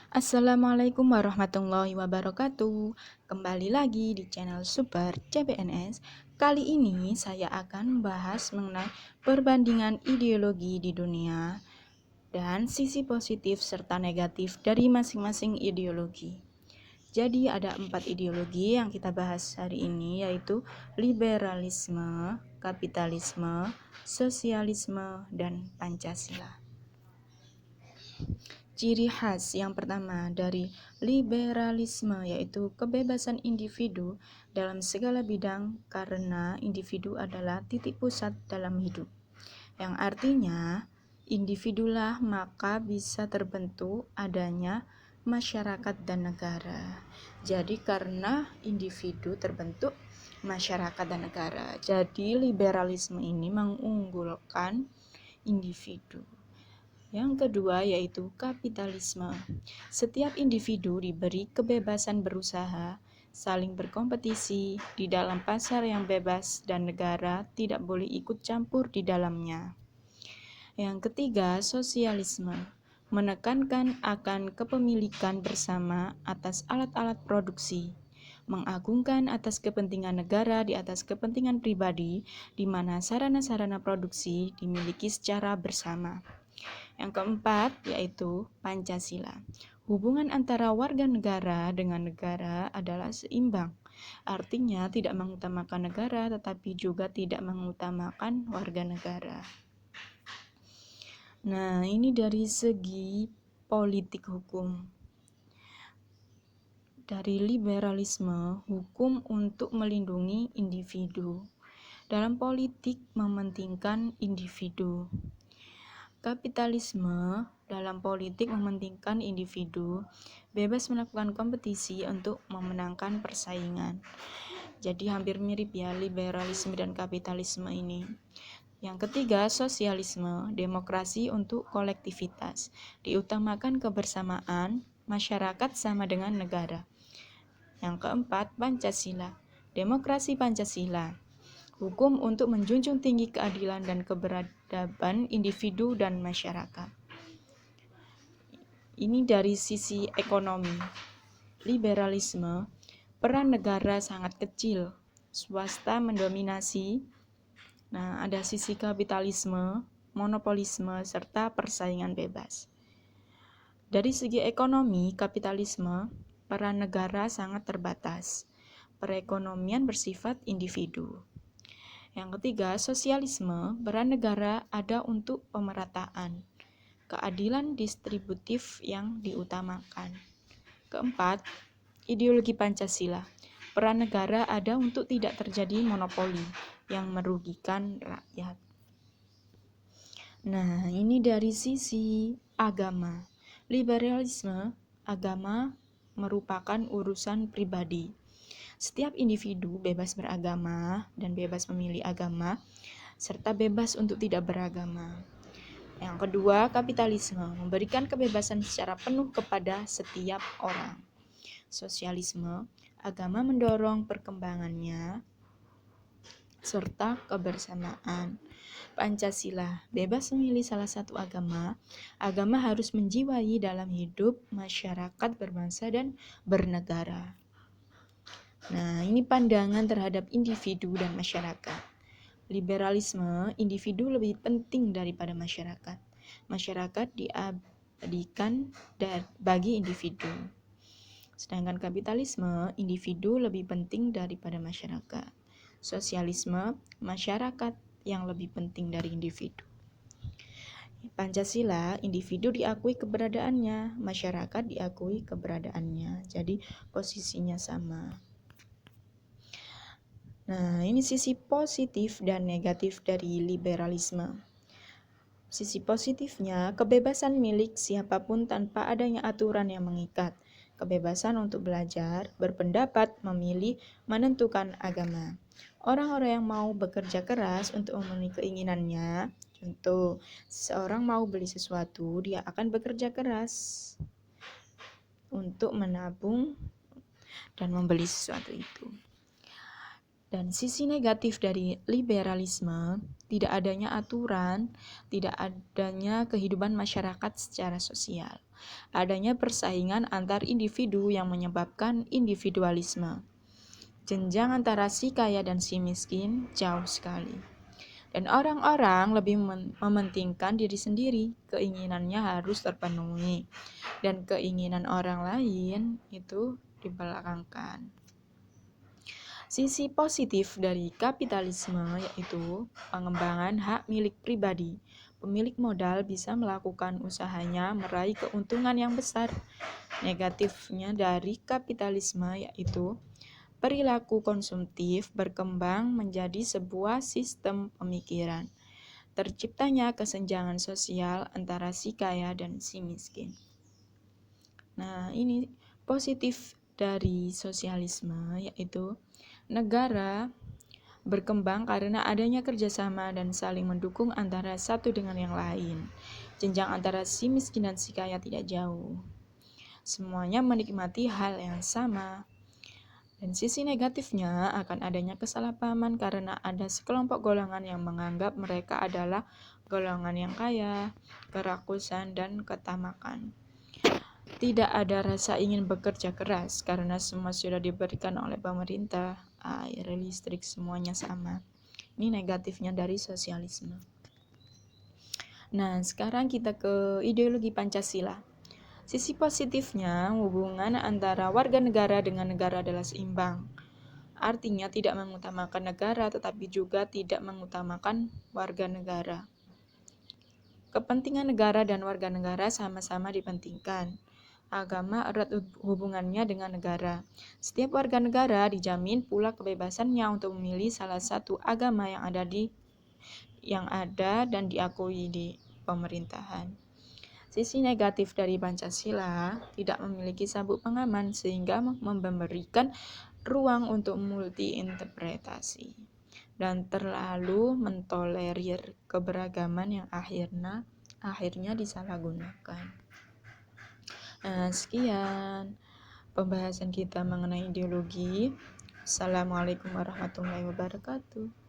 Assalamualaikum warahmatullahi wabarakatuh. Kembali lagi di channel Super CBNS. Kali ini saya akan membahas mengenai perbandingan ideologi di dunia dan sisi positif serta negatif dari masing-masing ideologi. Jadi ada 4 ideologi yang kita bahas hari ini, yaitu liberalisme, kapitalisme, sosialisme, dan Pancasila. Ciri khas yang pertama dari liberalisme yaitu kebebasan individu dalam segala bidang, karena individu adalah titik pusat dalam hidup. Yang artinya individulah maka bisa terbentuk adanya masyarakat dan negara. Jadi karena individu terbentuk masyarakat dan negara. Jadi liberalisme ini mengunggulkan individu. Yang kedua yaitu kapitalisme. Setiap individu diberi kebebasan berusaha, saling berkompetisi di dalam pasar yang bebas dan negara tidak boleh ikut campur di dalamnya. Yang ketiga, sosialisme. Menekankan akan kepemilikan bersama atas alat-alat produksi, mengagungkan atas kepentingan negara di atas kepentingan pribadi, di mana sarana-sarana produksi dimiliki secara bersama. Yang keempat yaitu Pancasila. Hubungan antara warga negara dengan negara adalah seimbang. Artinya tidak mengutamakan negara tetapi juga tidak mengutamakan warga negara. Nah, ini dari segi politik hukum. Dari liberalisme, hukum untuk melindungi individu. Dalam politik mementingkan individu. Kapitalisme dalam politik mementingkan individu, bebas melakukan kompetisi untuk memenangkan persaingan. Jadi hampir mirip ya liberalisme dan kapitalisme ini. Yang ketiga, sosialisme, demokrasi untuk kolektivitas. Diutamakan kebersamaan, masyarakat sama dengan negara. Yang keempat, Pancasila, demokrasi Pancasila. Hukum untuk menjunjung tinggi keadilan dan keberadaban individu dan masyarakat. Ini dari sisi ekonomi. Liberalisme, peran negara sangat kecil, swasta mendominasi. Nah, ada sisi kapitalisme, monopolisme, serta persaingan bebas. Dari segi ekonomi, kapitalisme, peran negara sangat terbatas. Perekonomian bersifat individu. Yang ketiga, sosialisme, peran negara ada untuk pemerataan, keadilan distributif yang diutamakan. Keempat, ideologi Pancasila, peran negara ada untuk tidak terjadi monopoli yang merugikan rakyat. Nah, ini dari sisi agama. Liberalisme, agama merupakan urusan pribadi. Setiap individu bebas beragama dan bebas memilih agama, serta bebas untuk tidak beragama. Yang kedua, kapitalisme memberikan kebebasan secara penuh kepada setiap orang. Sosialisme, agama mendorong perkembangannya, serta kebersamaan. Pancasila, bebas memilih salah satu agama. Agama harus menjiwai dalam hidup masyarakat berbangsa dan bernegara. Nah, ini pandangan terhadap individu dan masyarakat. Liberalisme, individu lebih penting daripada masyarakat. Masyarakat diabadikan bagi individu. Sedangkan kapitalisme, individu lebih penting daripada masyarakat. Sosialisme, masyarakat yang lebih penting dari individu. Pancasila, individu diakui keberadaannya, masyarakat diakui keberadaannya. Jadi posisinya sama. Nah, ini sisi positif dan negatif dari liberalisme. Sisi positifnya, kebebasan milik siapapun tanpa adanya aturan yang mengikat. Kebebasan untuk belajar, berpendapat, memilih, menentukan agama. Orang-orang yang mau bekerja keras untuk memenuhi keinginannya, contoh, seorang mau beli sesuatu, dia akan bekerja keras untuk menabung dan membeli sesuatu itu. Dan sisi negatif dari liberalisme, tidak adanya aturan, tidak adanya kehidupan masyarakat secara sosial. Adanya persaingan antar individu yang menyebabkan individualisme. Jenjang antara si kaya dan si miskin jauh sekali. Dan orang-orang lebih mementingkan diri sendiri, keinginannya harus terpenuhi. Dan keinginan orang lain itu dibelakangkan. Sisi positif dari kapitalisme yaitu pengembangan hak milik pribadi. Pemilik modal bisa melakukan usahanya meraih keuntungan yang besar. Negatifnya dari kapitalisme yaitu perilaku konsumtif berkembang menjadi sebuah sistem pemikiran. Terciptanya kesenjangan sosial antara si kaya dan si miskin. Nah, ini positif dari sosialisme yaitu negara berkembang karena adanya kerjasama dan saling mendukung antara satu dengan yang lain. Jenjang antara si miskin dan si kaya tidak jauh. Semuanya menikmati hal yang sama. Dan sisi negatifnya akan adanya kesalahpahaman karena ada sekelompok golongan yang menganggap mereka adalah golongan yang kaya, kerakusan, dan ketamakan. Tidak ada rasa ingin bekerja keras karena semua sudah diberikan oleh pemerintah, air, listrik, semuanya sama. Ini negatifnya dari sosialisme. Nah, sekarang kita ke ideologi Pancasila. Sisi positifnya, hubungan antara warga negara dengan negara adalah seimbang. Artinya tidak mengutamakan negara tetapi juga tidak mengutamakan warga negara. Kepentingan negara dan warga negara sama-sama dipentingkan. Agama erat hubungannya dengan negara. Setiap warga negara dijamin pula kebebasannya untuk memilih salah satu agama yang ada dan diakui di pemerintahan. Sisi negatif dari Pancasila tidak memiliki sabuk pengaman sehingga memberikan ruang untuk multi-interpretasi dan terlalu mentolerir keberagaman yang akhirnya disalahgunakan. Nah, sekian pembahasan kita mengenai ideologi. Assalamualaikum warahmatullahi wabarakatuh.